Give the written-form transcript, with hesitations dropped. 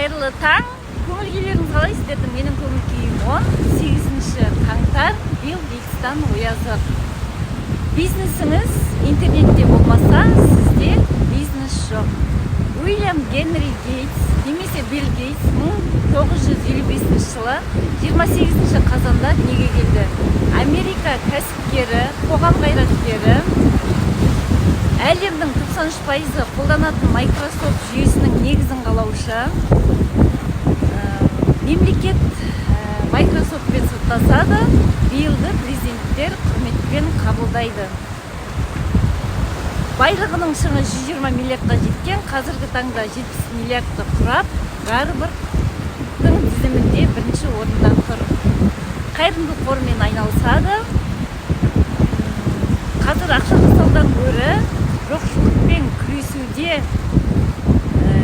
қайырлы таң. Көңіл күйлеріңіз қалай? Сіздердің менің көңіл күйім 18 қаңтар. Билл Гейтстан оязы. Бизнесіңіз интернетте болмаса, сізде бизнес жоқ. Уильям Генри Гейтс, немесе Билл Гейтс 1955 жылы 28 қазанда дүниеге келді. Америка кәсіпкері, қоғам қайраткері, әлемнің 93% қолданатын Microsoft жүйесінің негізін қалаушы. Мемлекет Microsoftпен соттасады, Биллді президенттер құрметпен қабылдайды. Байлығының шыңы 120 миллиардқа жеткен, қазіргі таңда 70 миллиардты құрап, Гарвардтың тізімінде бірінші орында тұр. Қайырымдылық қорымен айналысады. Қазір ақша жасаудан гөрі жоқшылықпен күресуде